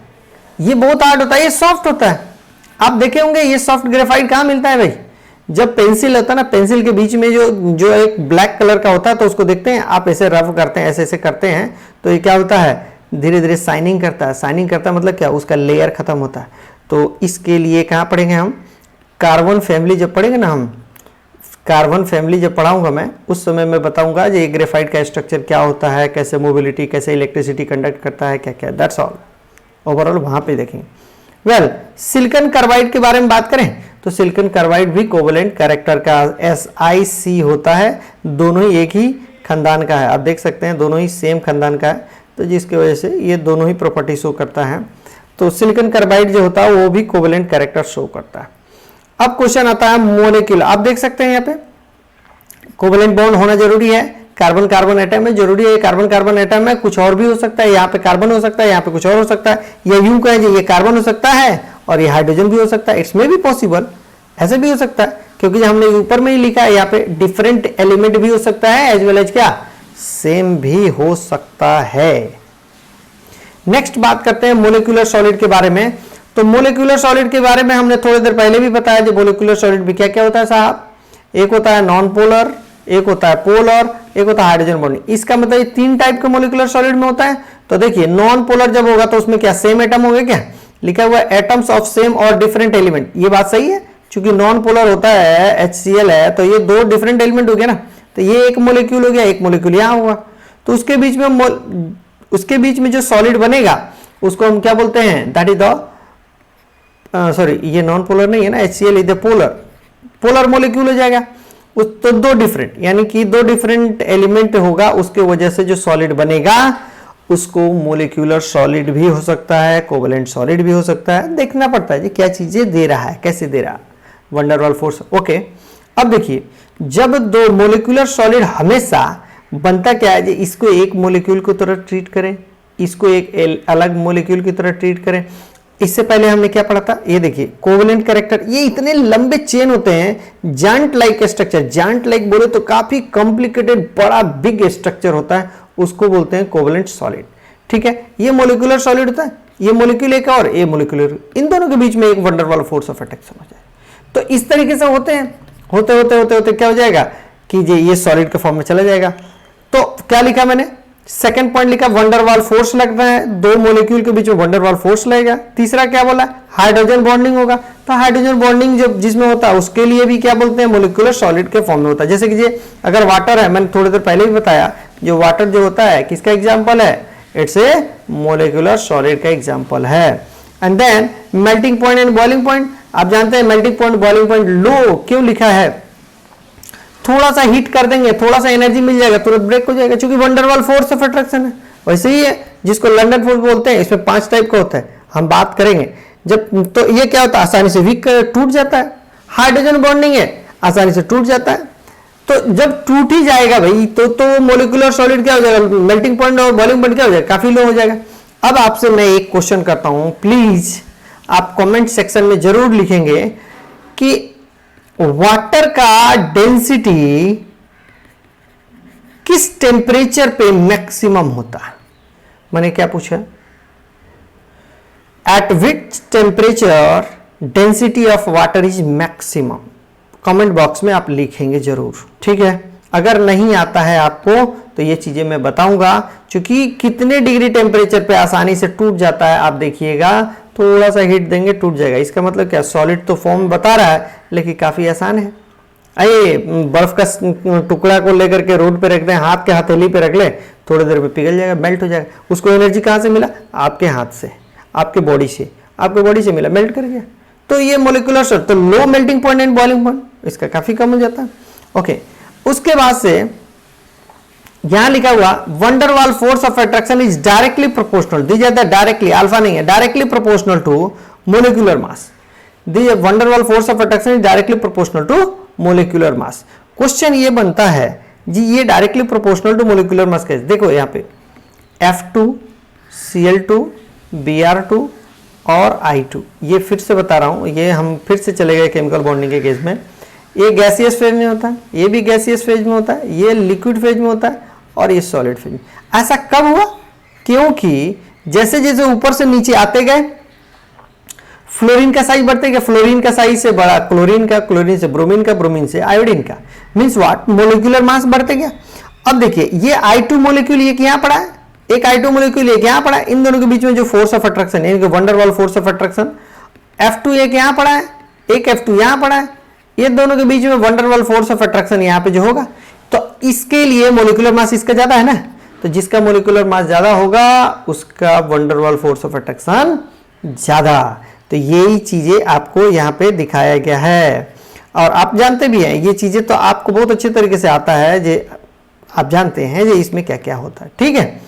ये बहुत हार्ड होता है, ये सॉफ्ट होता है। आप देखे होंगे ये सॉफ्ट ग्रेफाइट कहां मिलता है भाई, जब पेंसिल होता है ना, पेंसिल के बीच में जो एक ब्लैक कलर का होता है, तो उसको देखते हैं आप, ऐसे रफ करते हैं, ऐसे करते हैं, तो ये क्या होता है, धीरे धीरे शाइनिंग करता है। शाइनिंग करता है मतलब क्या, उसका लेयर खत्म होता है। तो इसके लिए कहाँ पढ़ेंगे हम, कार्बन फैमिली जब पढ़ेंगे ना, हम कार्बन फैमिली जब पढ़ाऊंगा मैं, उस समय मैं बताऊंगा ये ग्रेफाइट का स्ट्रक्चर क्या होता है, कैसे मोबिलिटी, कैसे इलेक्ट्रिसिटी कंडक्ट करता है, क्या क्या, दैट्स ऑल ओवरऑल वहां पे देखेंगे। वेल, सिलिकॉन कार्बाइड के बारे में बात करें तो सिलिकॉन कार्बाइड भी कोवेलेंट कैरेक्टर का SiC होता है, दोनों ही एक ही खानदान का है। आप देख सकते हैं दोनों ही सेम खानदान का है, तो जिसकी वजह से ये दोनों ही प्रॉपर्टी शो करता है। तो सिलिकॉन कार्बाइड जो होता है वो भी कोवेलेंट कैरेक्टर शो करता है। अब क्वेश्चन आता है मोलिक्यूल, आप देख सकते हैं यहाँ पे कोवेलेंट बॉन्ड होना जरूरी है, कार्बन कार्बन एटम है, जरूरी है, कार्बन कार्बन एटम है, कुछ और भी हो सकता है, यहाँ पे कार्बन हो सकता है, यहाँ पे कुछ और हो सकता है, या यूं कहें ये कार्बन हो सकता है और ये हाइड्रोजन भी हो सकता है, इसमें भी पॉसिबल, ऐसे भी हो सकता है, क्योंकि हमने ऊपर में ही लिखा है यहाँ पे डिफरेंट एलिमेंट भी हो सकता है, एज वेल एज क्या सेम भी हो सकता है। नेक्स्ट बात करते हैं मोलिकुलर सॉलिड के बारे में। तो मोलिकुलर सॉलिड के बारे में हमने थोड़ी देर पहले भी बताया, जो मोलिकुलर सॉलिड भी क्या क्या होता है साहब, एक होता है नॉन पोलर, एक होता है पोलर, एक होता है हाइड्रोजन बॉन्डिंग। इसका मतलब ये तीन टाइप के मोलिकुलर सॉलिड में होता है। तो देखिए नॉन पोलर जब होगा तो उसमें क्या सेम एटम हो गए, क्या लिखा हुआ है एटम्स ऑफ सेम और डिफरेंट एलिमेंट, ये बात सही है, क्योंकि नॉन पोलर होता है HCl है, तो ये दो डिफरेंट एलिमेंट हो गया ना, तो ये एक मोलिक्यूल हो गया, एक मोलिक्यूल यहाँ हुआ, तो उसके बीच में जो सॉलिड बनेगा उसको हम क्या बोलते हैं, दैट इज द सॉरी ये नॉन पोलर नहीं है ना, HCl is the polar molecule हो जाएगा। तो दो डिफरेंट, यानी कि दो डिफरेंट एलिमेंट होगा, उसके वजह से जो सॉलिड बनेगा उसको मोलिकुलर सॉलिड भी हो सकता है, कोवेलेंट सॉलिड भी हो सकता है। देखना पड़ता है जी क्या चीजें दे रहा है, कैसे दे रहा है, वंडर वाल फोर्स। ओके, अब देखिए जब दो मोलिकुलर सॉलिड हमेशा बनता क्या है जी, इसको एक मोलिक्यूल की तरह ट्रीट करें, इसको एक अलग मोलिक्यूल की तरह ट्रीट करें। इससे पहले हमने क्या पढ़ा था, ये देखिए कोवेलेंट कैरेक्टर, ये इतने लंबे चेन होते हैं, जांट लाइक स्ट्रक्चर, जांट लाइक बोले तो काफी कॉम्प्लिकेटेड बड़ा बिग स्ट्रक्चर होता है, उसको बोलते हैं कोवेलेंट सॉलिड। ठीक है, ये मोलिकुलर सॉलिड होता है, ये मोलिक्यूल एक और ये मोलिकुलर, इन दोनों के बीच में एक वंडर वाल फोर्स ऑफ अट्रैक्शन हो जाए। तो इस तरीके से होते हैं, होते होते होते होते क्या हो जाएगा कि ये सॉलिड के फॉर्म में चला जाएगा। तो क्या लिखा मैंने, सेकंड पॉइंट लिखा वंडर वाल फोर्स लगता है, दो मॉलिक्यूल के बीच में वंडर वाल फोर्स लगेगा। तीसरा क्या बोला, हाइड्रोजन बॉन्डिंग होगा, तो हाइड्रोजन बॉन्डिंग जब जिसमें होता है उसके लिए भी क्या बोलते हैं, मोलिकुलर सॉलिड के फॉर्म में होता है। जैसे कि ये अगर वाटर है, मैंने थोड़ी देर पहले भी बताया, जो वाटर जो होता है किसका एग्जाम्पल है, इट्स ए मोलिकुलर सॉलिड का एग्जाम्पल है। And then melting point and boiling point, आप जानते हैं melting point boiling point low क्यों लिखा है, थोड़ा सा हीट कर देंगे, थोड़ा सा एनर्जी मिल जाएगा, तुरंत ब्रेक हो जाएगा, क्योंकि वंडर वाल फोर्स ऑफ अट्रैक्शन है। वैसे ही है जिसको लंडन फोर्स बोलते हैं, इसमें 5 टाइप का होता है, हम बात करेंगे। जब तो ये क्या होता है, आसानी से वीक टूट जाता है। हाइड्रोजन बॉन्डिंग है, आसानी से टूट जाता है। तो जब टूट ही जाएगा भाई तो मोलिकुलर सॉलिड क्या हो जाएगा, मेल्टिंग पॉइंट और बॉइलिंग पॉइंट क्या हो जाएगा, काफी लो हो जाएगा। अब आपसे मैं एक क्वेश्चन करता हूं, प्लीज आप कमेंट सेक्शन में जरूर लिखेंगे कि वाटर का डेंसिटी किस टेम्परेचर पे मैक्सिमम होता है। मैंने क्या पूछा, eight which temperature density of water is maximum. Comment box में आप लिखेंगे जरूर, ठीक है। अगर नहीं आता है आपको तो ये चीजें मैं बताऊंगा, क्योंकि कितने डिग्री टेम्परेचर पे आसानी से टूट जाता है आप देखिएगा, थोड़ा सा हीट देंगे टूट जाएगा। इसका मतलब क्या, सॉलिड तो फॉर्म बता रहा है लेकिन काफी आसान है। आइए बर्फ का टुकड़ा को लेकर के रोड पे रख दें, हाथ के हथेली पे रख ले, थोड़ी देर में पिघल जाएगा, मेल्ट हो जाएगा। उसको एनर्जी कहां से मिला, आपके हाथ से, आपके बॉडी से, आपके बॉडी से मिला, मेल्ट कर गया। तो ये मोलिकुलर सॉल्ट, तो low melting point and boiling point इसका काफी कम हो जाता है। ओके, उसके बाद से यहां लिखा हुआ van der Waals force of attraction is directly proportional, दी जाता है डायरेक्टली, अल्फा नहीं है, directly proportional to molecular mass. The van der Waals force of attraction is directly proportional to molecular mass. Question ये बनता है जी, ये directly proportional to molecular mass कैसे, देखो यहाँ पे F2 Cl2 Br2 और I2, ये फिर से बता रहा हूं, ये हम फिर से चले गए केमिकल बॉन्डिंग के केस में। ये गैसियस फेज में होता है, ये भी गैसियस फेज में होता है, ये लिक्विड फेज में होता है और ये सॉलिड फेज में। ऐसा कब हुआ, क्योंकि जैसे जैसे ऊपर से नीचे आते गए फ्लोरीन का साइज बढ़ते गया, फ्लोरीन का साइज से बड़ा क्लोरीन का, क्लोरीन से ब्रोमीन का, ब्रोमीन से आयोडीन का, मींस व्हाट, मोलिकुलर मास बढ़ते गया। अब देखिए ये I2 मोलिक्यूल एक यहां पड़ा है, एक I2 मोलिक्यूल एक यहां पड़ा है, इन दोनों के बीच में जो फोर्स ऑफ अट्रैक्शन है, van der Waals force of attraction, F2 एक यहां पड़ा है, एक F2 यहां पड़ा है, ये दोनों के बीच में वंडरवाल फोर्स ऑफ अट्रैक्शन यहां पे जो होगा, तो इसके लिए मोलिकुलर मास इसका ज्यादा है ना, तो जिसका मोलिकुलर मास ज्यादा होगा उसका वंडरवाल फोर्स ऑफ अट्रैक्शन ज्यादा। तो यही चीजें आपको यहाँ पे दिखाया गया है, और आप जानते भी हैं ये चीजें, तो आपको बहुत अच्छे तरीके से आता है, जे आप जानते हैं जे इसमें क्या क्या होता है, ठीक है।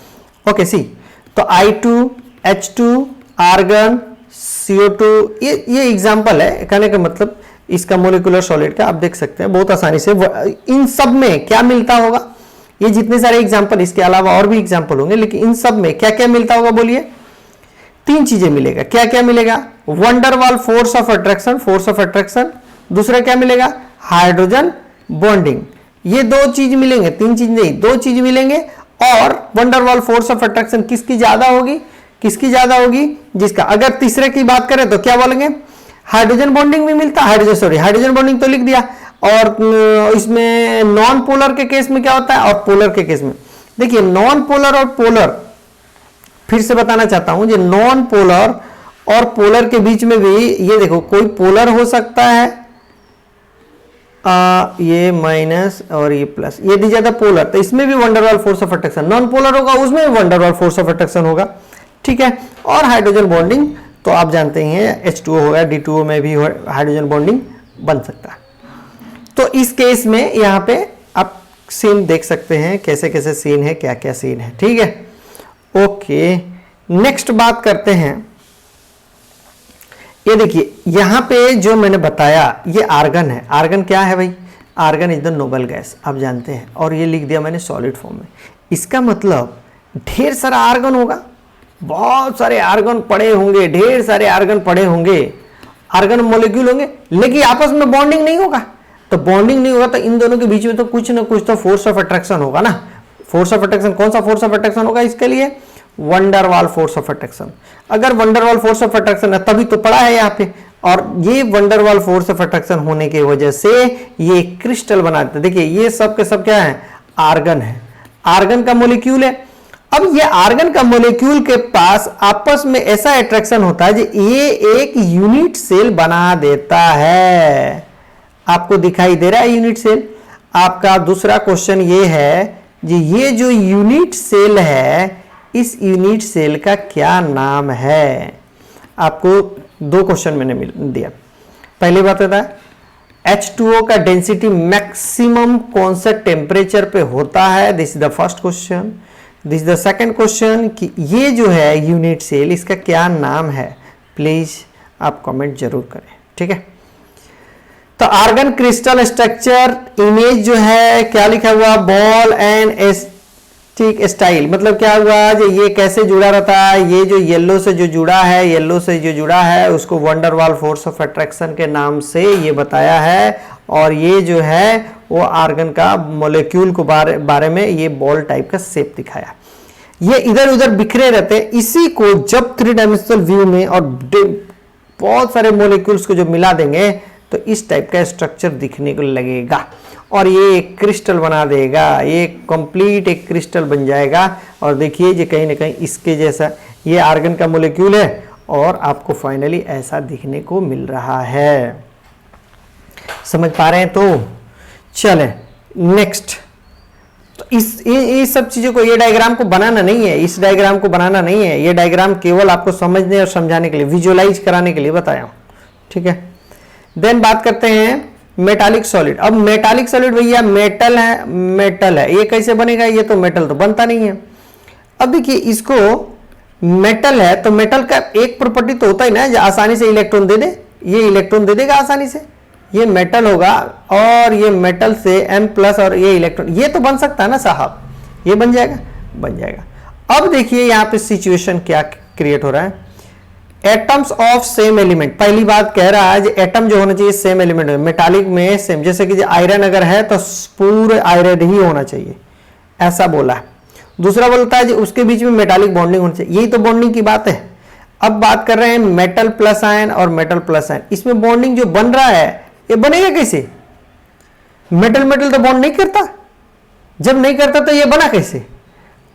ओके सी, तो I2 H2 आर्गन CO2, ये एग्जाम्पल है, कहने का मतलब इसका मोलिकुलर सॉलिड का आप देख सकते हैं बहुत आसानी से। इन सब में क्या मिलता होगा, ये जितने सारे एग्जाम्पल, इसके अलावा और भी एग्जाम्पल होंगे, लेकिन इन सब में क्या क्या मिलता होगा बोलिए, तीन चीजें मिलेगा। क्या क्या मिलेगा, van der Waals force of attraction, force of attraction, दूसरा क्या मिलेगा, हाइड्रोजन बॉन्डिंग। ये दो चीज मिलेंगे, तीन चीज नहीं, दो चीज मिलेंगे। और वंडरवाल फोर्स ऑफ अट्रैक्शन किसकी ज्यादा होगी, किसकी ज्यादा होगी, जिसका। अगर तीसरे की बात करें तो क्या बोलेंगे, हाइड्रोजन बॉन्डिंग भी मिलता, हाइड्रोजन बॉन्डिंग तो लिख दिया। और इसमें नॉन पोलर के केस में क्या होता है, और पोलर के केस में देखिए, नॉन पोलर और पोलर, फिर से बताना चाहता हूं, जो नॉन पोलर और पोलर के बीच में भी, ये देखो कोई पोलर हो सकता है, ये माइनस और ये प्लस, ये दी जाता पोलर, तो इसमें भी van der Waals force of attraction. Non polar होगा उसमें भी वंडरवाल फोर्स ऑफ अट्रैक्शन होगा, ठीक है। और हाइड्रोजन बॉन्डिंग तो आप जानते ही हैं, H2O होगा, D2O में भी हाइड्रोजन बॉन्डिंग बन सकता है। तो इस केस में यहाँ पे आप सीन देख सकते हैं, कैसे कैसे सीन है, क्या क्या सीन है, ठीक है। ओके, नेक्स्ट बात करते हैं। ये देखिए यहां पे जो मैंने बताया, ये आर्गन है। आर्गन क्या है भाई, argon is the noble gas, आप जानते हैं, और ये लिख दिया मैंने सॉलिड फॉर्म में। इसका मतलब ढेर सारा आर्गन होगा, बहुत सारे आर्गन पड़े होंगे, ढेर सारे आर्गन पड़े होंगे, आर्गन मॉलिक्यूल होंगे, लेकिन आपस में बॉन्डिंग नहीं होगा। तो बॉन्डिंग नहीं होगा तो इन दोनों के बीच में तो कुछ ना कुछ तो फोर्स ऑफ अट्रैक्शन होगा ना। फोर्स ऑफ अट्रैक्शन, कौन सा फोर्स ऑफ अट्रैक्शन होगा इसके लिए, वंडरवाल फोर्स ऑफ अट्रैक्शन। अगर वंडरवाल फोर्स ऑफ अट्रैक्शन है तभी तो पड़ा है यहाँ पे, और ये वंडरवाल फोर्स ऑफ अट्रैक्शन होने की वजह से ये क्रिस्टल बना देते हैं। देखिए ये सब के सब क्या है, आर्गन है, आर्गन का मोलिक्यूल है। अब ये आर्गन का मोलिक्यूल के पास आपस में ऐसा अट्रैक्शन होता है कि ये एक यूनिट सेल बना देता है। आपको दिखाई दे रहा है यूनिट सेल। आपका दूसरा क्वेश्चन ये है जी, ये जो यूनिट सेल है, इस यूनिट सेल का क्या नाम है। आपको दो क्वेश्चन मैंने दिया। पहली बात होता है H2O का डेंसिटी मैक्सिमम कौन सा टेम्परेचर पे होता है, this is the first question. This is the second question कि ये जो है यूनिट सेल, इसका क्या नाम है। प्लीज आप कमेंट जरूर करें, ठीक है। तो आर्गन क्रिस्टल स्ट्रक्चर इमेज जो है क्या लिखा हुआ, बॉल एंड एस्टिक स्टाइल, मतलब क्या हुआ, ये कैसे जुड़ा रहता है, ये जो येलो से जो जुड़ा है, येलो से जो जुड़ा है उसको वंडरवाल फोर्स ऑफ अट्रैक्शन के नाम से ये बताया है, और ये जो है वो आर्गन का मॉलिक्यूल को बारे में ये बॉल टाइप का शेप दिखाया। ये इधर उधर बिखरे रहते हैं, इसी को जब 3 डायमेंशनल व्यू में और बहुत सारे मॉलिक्यूल्स को जो मिला देंगे तो इस टाइप का स्ट्रक्चर दिखने को लगेगा, और ये एक क्रिस्टल बना देगा, ये कंप्लीट एक क्रिस्टल बन जाएगा। और देखिए ये कहीं ना कहीं इसके जैसा ये आर्गन का मॉलिक्यूल है, और आपको फाइनली ऐसा दिखने को मिल रहा है। समझ पा रहे हैं? तो चले नेक्स्ट। तो इस सब चीजों को, ये डायग्राम को बनाना नहीं है, इस डायग्राम को बनाना नहीं है, ये डायग्राम केवल आपको समझने और समझाने के लिए, विजुअलाइज कराने के लिए बताया हूं, ठीक है। देन बात करते हैं मेटालिक सॉलिड। अब मेटालिक सॉलिड भैया मेटल है, मेटल है, ये कैसे बनेगा, ये तो मेटल तो बनता नहीं है। अब देखिए इसको मेटल है तो मेटल का एक प्रॉपर्टी तो होता ही ना, आसानी से इलेक्ट्रॉन दे दे, ये इलेक्ट्रॉन दे देगा आसानी से, ये मेटल होगा, और ये मेटल से M+ और ये इलेक्ट्रॉन, ये तो बन सकता है ना साहब, ये बन जाएगा, बन जाएगा। अब देखिए यहाँ पे सिचुएशन क्या क्रिएट हो रहा है, एटम्स ऑफ सेम एलिमेंट। पहली बात कह रहा है एटम जो होना चाहिए सेम एलिमेंट, मेटालिक में सेम, जैसे कि आयरन अगर है तो पूरे आयरन ही होना चाहिए, ऐसा बोला है। दूसरा बोलता है उसके बीच में मेटालिक बॉन्डिंग होनी चाहिए, यही तो बॉन्डिंग की बात है। अब बात कर रहे हैं मेटल प्लस आयन और मेटल प्लस आयन, इसमें बॉन्डिंग जो बन रहा है ये बनेगा कैसे? मेटल मेटल तो बॉन्ड नहीं करता, जब नहीं करता तो ये बना कैसे?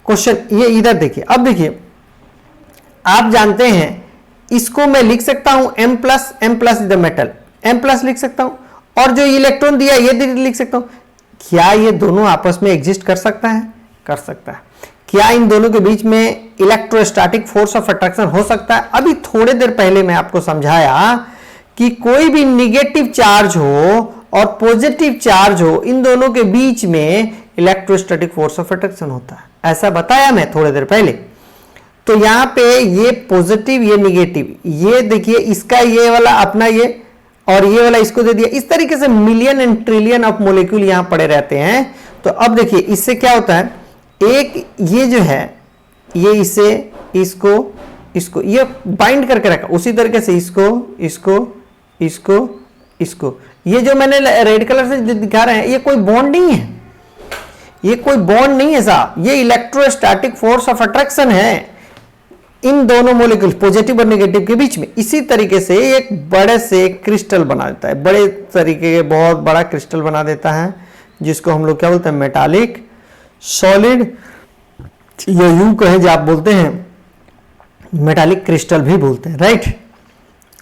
क्वेश्चन ये इधर देखिए। अब देखिए आप जानते हैं इसको मैं लिख सकता हूं M+ is the metal, M+ लिख सकता हूं, और जो इलेक्ट्रॉन दिया ये लिख सकता हूं। क्या ये दोनों आपस में एग्जिस्ट कर सकता है? कर सकता है। क्या इन दोनों के बीच में इलेक्ट्रोस्टैटिक फोर्स ऑफ अट्रैक्शन हो सकता है? अभी थोड़े देर पहले मैं आपको समझाया कि कोई भी निगेटिव चार्ज हो और पॉजिटिव चार्ज हो, इन दोनों के बीच में इलेक्ट्रोस्टैटिक फोर्स ऑफ अट्रैक्शन होता है, ऐसा बताया मैं थोड़ी देर पहले। तो यहां पे ये पॉजिटिव ये निगेटिव, ये देखिए इसका ये वाला अपना ये, और ये वाला इसको दे दिया, इस तरीके से million and trillion of molecule यहां पड़े रहते हैं। तो अब देखिए इससे क्या होता है, एक ये जो है ये इसे इसको ये बाइंड करके रखा, उसी तरीके से इसको ये जो मैंने रेड कलर से दिखा रहे हैं ये कोई बॉन्ड नहीं है, ये कोई बॉन्ड नहीं है साहब, ये इलेक्ट्रोस्टैटिक फोर्स ऑफ अट्रैक्शन है इन दोनों मॉलिक्यूल पॉजिटिव और नेगेटिव के बीच में। इसी तरीके से एक बड़े से क्रिस्टल बना देता है, बड़े तरीके के बहुत बड़ा क्रिस्टल बना देता है, जिसको हम लोग क्या बोलते हैं, मेटालिक सॉलिड, या यूं कहें जो आप बोलते हैं मेटालिक क्रिस्टल भी बोलते हैं, राइट।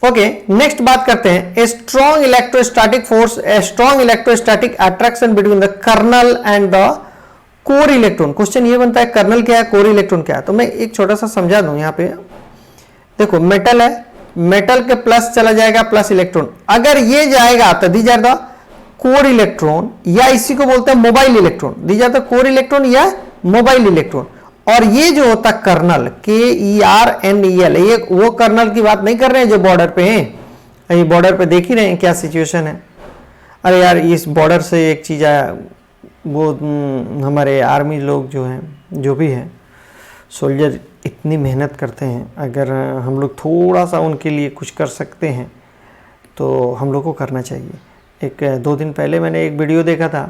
ओके, नेक्स्ट बात करते हैं a strong electrostatic force, a strong electrostatic attraction between the kernel and the core electron. Question ये बनता है कर्नल क्या है, कोर इलेक्ट्रॉन क्या है? तो मैं एक छोटा सा समझा दूं। यहाँ पे देखो मेटल है, मेटल के प्लस चला जाएगा प्लस इलेक्ट्रॉन, अगर ये जाएगा तो these are the core electron, या इसी को बोलते हैं mobile electron, these are the core electron या मोबाइल इलेक्ट्रॉन। और ये जो होता है कर्नल, KERNEL, ये वो कर्नल की बात नहीं कर रहे हैं जो बॉर्डर पे हैं, ये बॉर्डर पे देख ही रहे हैं क्या सिचुएशन है। अरे यार इस बॉर्डर से एक चीज आया, वो हमारे आर्मी लोग जो हैं, जो भी हैं सोल्जर, इतनी मेहनत करते हैं, अगर हम लोग थोड़ा सा उनके लिए कुछ कर सकते हैं तो हम लोग को करना चाहिए। एक 2 दिन पहले मैंने एक वीडियो देखा था,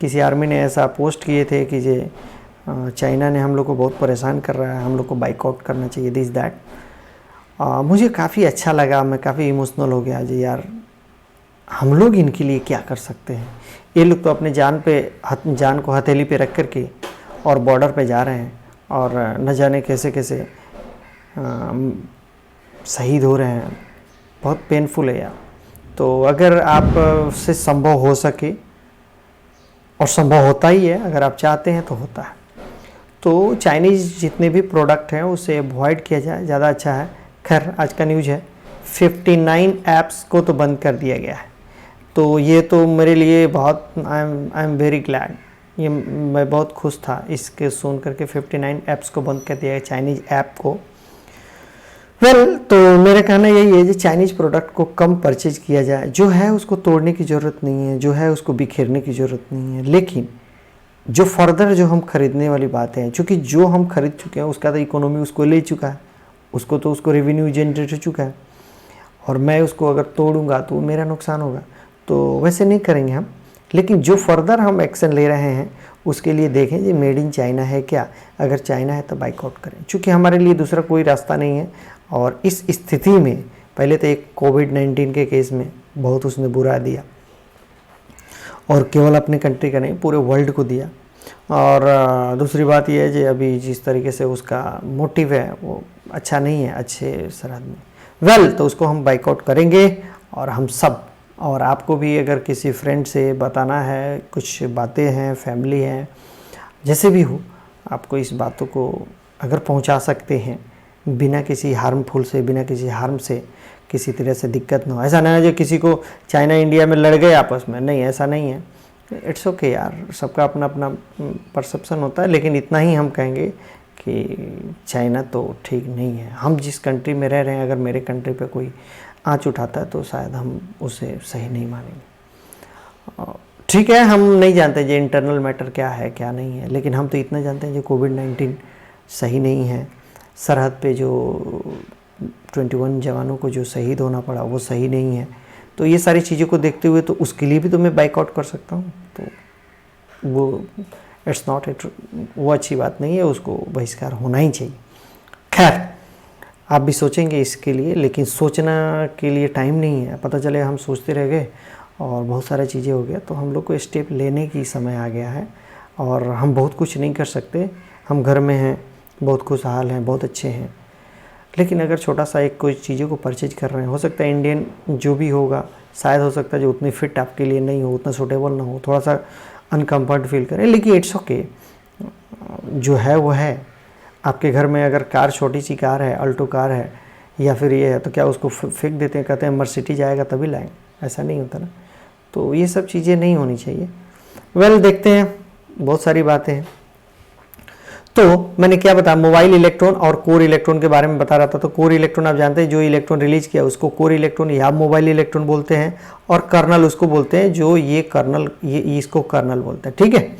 किसी आर्मी ने ऐसा पोस्ट किए थे कि ये चाइना ने हम लोग को बहुत परेशान कर रहा है, हम लोग को बाइकआउट करना चाहिए, दिस दैट। मुझे काफ़ी अच्छा लगा, मैं काफ़ी इमोशनल हो गया जी, यार हम लोग इनके लिए क्या कर सकते हैं। ये लोग तो अपने जान को हथेली पे रख कर के और बॉर्डर पे जा रहे हैं, और न जाने कैसे कैसे शहीद हो रहे हैं, बहुत पेनफुल है यार। तो अगर आप से संभव हो सके, और संभव होता ही है, अगर आप चाहते हैं तो होता है, तो चाइनीज़ जितने भी प्रोडक्ट हैं उसे अवॉइड किया जाए, ज़्यादा अच्छा है। खैर आज का न्यूज़ है 59 ऐप्स को तो बंद कर दिया गया है, तो ये तो मेरे लिए बहुत आई एम वेरी ग्लैड, ये मैं बहुत खुश था इसके सुन करके। 59 ऐप्स को बंद कर दिया गया, चाइनीज़ ऐप को। वेल तो मेरा कहना यही है कि चाइनीज़ प्रोडक्ट को कम परचेज किया जाए, जो है उसको तोड़ने की ज़रूरत नहीं है, जो है उसको बिखेरने की ज़रूरत नहीं है, लेकिन जो फर्दर जो हम खरीदने वाली बातें हैं, चूँकि जो हम खरीद चुके हैं उसका तो इकोनॉमी उसको ले चुका है, उसको रेवेन्यू जनरेट हो चुका है, और मैं उसको अगर तोड़ूंगा तो मेरा नुकसान होगा, तो वैसे नहीं करेंगे हम। लेकिन जो फर्दर हम एक्शन ले रहे हैं उसके लिए देखें कि मेड इन चाइना है क्या, अगर चाइना है तो बाइकआउट करें, क्योंकि हमारे लिए दूसरा कोई रास्ता नहीं है। और इस स्थिति में पहले तो एक कोविड-19 के केस में बहुत उसने बुरा दिया, और केवल अपने कंट्री का नहीं पूरे वर्ल्ड को दिया। और दूसरी बात यह है कि अभी जिस तरीके से उसका मोटिव है वो अच्छा नहीं है अच्छे सरहद में। वेल तो उसको हम बाइकआउट करेंगे, और हम सब, और आपको भी अगर किसी फ्रेंड से बताना है, कुछ बातें हैं, फैमिली हैं, जैसे भी हो, आपको इस बातों को अगर पहुंचा सकते हैं बिना किसी हार्मफुल से, बिना किसी हार्म से, किसी तरह से दिक्कत ना हो। ऐसा नहीं है जो किसी को चाइना इंडिया में लड़ गए आपस में, नहीं, ऐसा नहीं है। इट्स ओके यार, सबका अपना अपना परसेप्शन होता है, लेकिन इतना ही हम कहेंगे कि चाइना तो ठीक नहीं है। हम जिस कंट्री में रह रहे हैं, अगर मेरे कंट्री पे कोई आँच उठाता है तो शायद हम उसे सही नहीं मानेंगे। ठीक है, हम नहीं जानते जो इंटरनल मैटर क्या है क्या नहीं है, लेकिन हम तो इतना जानते हैं जो कोविड-19 सही नहीं है। सरहद पे जो 21 जवानों को जो शहीद होना पड़ा वो सही नहीं है। तो ये सारी चीज़ों को देखते हुए तो उसके लिए भी तो मैं बाइकआउट कर सकता हूँ, तो वो इट्स नॉट इट, वो अच्छी बात नहीं है, उसको बहिष्कार होना ही चाहिए। खैर, आप भी सोचेंगे इसके लिए, लेकिन सोचना के लिए टाइम नहीं है। पता चले हम सोचते रह गए और बहुत सारी चीज़ें हो गया, तो हम लोग को स्टेप लेने की समय आ गया है, और हम बहुत कुछ नहीं कर सकते। हम घर में हैं, बहुत खुशहाल हैं, बहुत अच्छे हैं, लेकिन अगर छोटा सा एक कोई चीज़ों को परचेज कर रहे हैं, हो सकता है इंडियन जो भी होगा, शायद हो सकता है जो उतनी फिट आपके लिए नहीं हो, उतना सूटेबल ना हो, थोड़ा सा अनकम्फर्ट फील करें, लेकिन इट्स ओके, जो है वो है। आपके घर में अगर कार, छोटी सी कार है, अल्टो कार है, या फिर ये है, तो क्या उसको फेंक देते हैं, कहते हैं मर्सिडीज आएगा तभी लाएंगे? ऐसा नहीं होता ना। तो ये सब चीज़ें नहीं होनी चाहिए। वेल देखते हैं, बहुत सारी बातें हैं। तो मैंने क्या बताया, मोबाइल इलेक्ट्रॉन और कोर इलेक्ट्रॉन के बारे में बता रहा था। तो कोर इलेक्ट्रॉन आप जानते हैं, जो इलेक्ट्रॉन रिलीज किया उसको कोर इलेक्ट्रॉन या मोबाइल इलेक्ट्रॉन बोलते हैं, और कर्नल उसको बोलते हैं, जो ये कर्नल, ये इसको कर्नल बोलते हैं। ठीक है,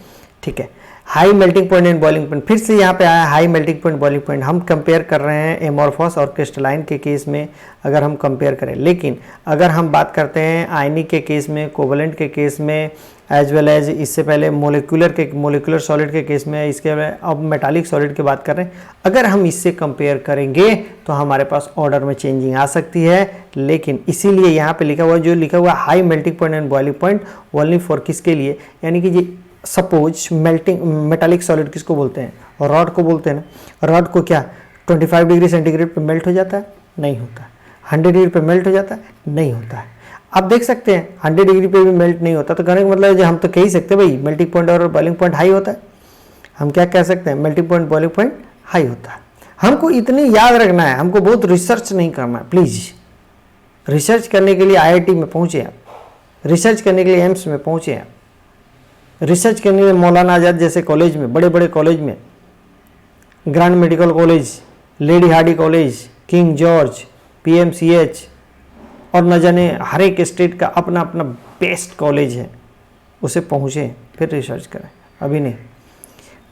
ठीक है। High melting point and boiling point, फिर से यहाँ पे आया high melting point, boiling point. हम कंपेयर कर रहे हैं एमॉर्फस और क्रिस्टलाइन के केस में, अगर हम कंपेयर करें। लेकिन अगर हम बात करते हैं आयनिक के केस में, कोवलेंट के केस में, एज वेल एज इससे पहले मोलिकुलर सॉलिड के केस में, इसके अब मेटालिक सॉलिड की बात कर रहे हैं, अगर हम इससे कंपेयर करेंगे तो हमारे पास ऑर्डर में चेंजिंग आ सकती है। लेकिन इसीलिए यहाँ पे लिखा हुआ, जो लिखा हुआ high melting point and boiling point, only for किसके लिए, यानी कि ये सपोज मेटालिक सॉलिड किसको बोलते हैं, रॉड को बोलते हैं ना। रॉड को क्या 25 डिग्री सेंटीग्रेड पे मेल्ट हो जाता है? नहीं होता। 100 डिग्री पे मेल्ट हो जाता है? नहीं होता है। आप देख सकते हैं 100 डिग्री पे भी मेल्ट नहीं होता, तो कहने का मतलब है हम तो कह ही सकते हैं भाई मेल्टिंग पॉइंट और बॉइलिंग पॉइंट हाई होता है। हम क्या कह सकते हैं, melting point boiling point high होता है। हमको इतनी याद रखना है, हमको बहुत रिसर्च नहीं करना है। प्लीज़ रिसर्च करने के लिए IIT में पहुँचे आप, रिसर्च करने के लिए एम्स में पहुँचे आप, रिसर्च करने के लिए मौलाना आज़ाद जैसे कॉलेज में, बड़े बड़े कॉलेज में, grand medical college, lady Hardy college, king George, PMCH, और न जाने हर एक स्टेट का अपना अपना बेस्ट कॉलेज है, उसे पहुँचे फिर रिसर्च करें, अभी नहीं।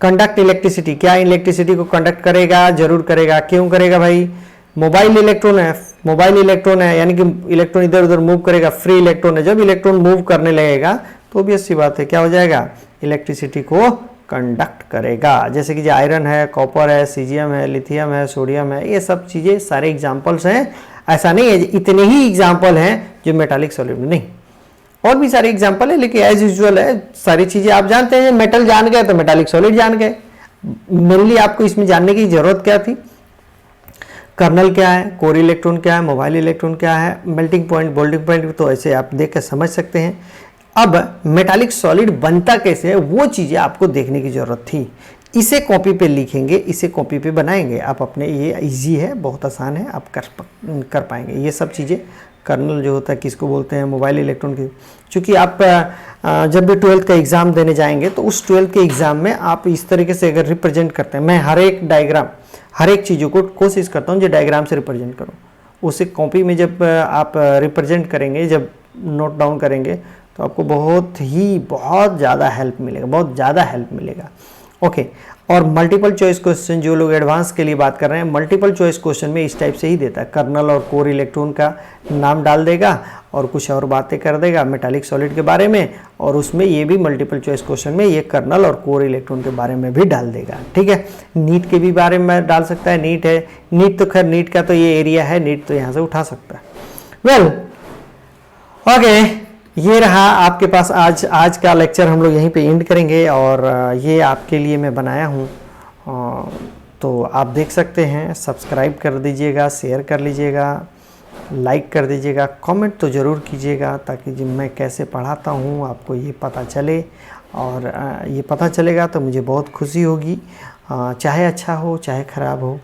कंडक्ट इलेक्ट्रिसिटी, क्या इलेक्ट्रिसिटी को कंडक्ट करेगा? जरूर करेगा। क्यों करेगा भाई? मोबाइल इलेक्ट्रॉन है, मोबाइल इलेक्ट्रॉन है, यानी कि इलेक्ट्रॉन इधर उधर मूव करेगा, फ्री इलेक्ट्रॉन है। जब इलेक्ट्रॉन मूव करने लगेगा तो ऑब्वियस सी बात है क्या हो जाएगा, इलेक्ट्रिसिटी को कंडक्ट करेगा। जैसे कि जो आयरन है, कॉपर है, सीजियम है, लिथियम है, सोडियम है, ये सब चीज़ें सारे एग्जाम्पल्स हैं। ऐसा नहीं है इतने ही एग्जाम्पल हैं जो मेटालिक सॉलिड में, नहीं, और भी सारे एग्जाम्पल है, लेकिन एज यूजुअल है सारी चीज़ें आप जानते हैं। मेटल जान गए तो मेटालिक सॉलिड जान गए। मेनली आपको इसमें जानने की जरूरत क्या थी, कर्नल क्या है, कोर इलेक्ट्रॉन क्या है, मोबाइल इलेक्ट्रॉन क्या है, मेल्टिंग पॉइंट, बॉइलिंग पॉइंट, तो ऐसे आप देख कर समझ सकते हैं। अब मेटालिक सॉलिड बनता कैसे है, वो चीज़ें आपको देखने की ज़रूरत थी। इसे कॉपी पे लिखेंगे, इसे कॉपी पे बनाएंगे आप अपने, ये इजी है, बहुत आसान है, आप कर पाएंगे ये सब चीज़ें। कर्नल जो होता है किसको बोलते हैं, मोबाइल इलेक्ट्रॉन की। चूँकि आप जब भी 12th का एग्ज़ाम देने जाएंगे तो उस 12th के एग्ज़ाम में आप इस तरीके से अगर रिप्रेजेंट करते हैं, मैं हर एक डायग्राम हर एक चीज़ों को कोशिश करता हूँ जो डायग्राम से रिप्रेजेंट करूँ। उसे कॉपी में जब आप रिप्रेजेंट करेंगे, जब नोट डाउन करेंगे, तो आपको बहुत ज़्यादा हेल्प मिलेगा, बहुत ज़्यादा हेल्प मिलेगा। ओके, और मल्टीपल चॉइस क्वेश्चन जो लोग एडवांस के लिए बात कर रहे हैं, मल्टीपल चॉइस क्वेश्चन में इस टाइप से ही देता है, कर्नल और कोर इलेक्ट्रॉन का नाम डाल देगा और कुछ और बातें कर देगा मेटालिक सॉलिड के बारे में, और उसमें ये भी मल्टीपल चॉइस क्वेश्चन में ये कर्नल और कोर इलेक्ट्रॉन के बारे में भी डाल देगा। ठीक है, नीट के भी बारे में डाल सकता है। नीट है, नीट तो खैर नीट का तो ये एरिया है, नीट तो यहाँ से उठा सकता है। वेल ओके, ये रहा आपके पास आज का लेक्चर। हम लोग यहीं पे एंड करेंगे, और ये आपके लिए मैं बनाया हूँ, तो आप देख सकते हैं। सब्सक्राइब कर दीजिएगा, शेयर कर लीजिएगा, लाइक कर दीजिएगा, कमेंट तो ज़रूर कीजिएगा, ताकि जब मैं कैसे पढ़ाता हूँ आपको ये पता चले, और ये पता चलेगा तो मुझे बहुत खुशी होगी। चाहे अच्छा हो चाहे ख़राब हो,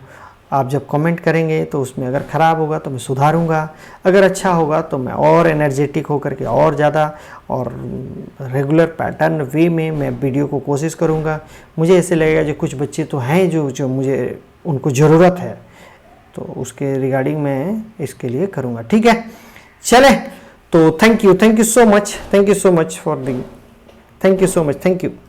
आप जब कमेंट करेंगे तो उसमें अगर ख़राब होगा तो मैं सुधारूंगा, अगर अच्छा होगा तो मैं और एनर्जेटिक होकर के और ज़्यादा और रेगुलर पैटर्न वे में मैं वीडियो को कोशिश करूंगा। मुझे ऐसे लगेगा जो कुछ बच्चे तो हैं जो मुझे उनको ज़रूरत है, तो उसके रिगार्डिंग मैं इसके लिए करूंगा। ठीक है, चले तो thank you so much, thank you so much.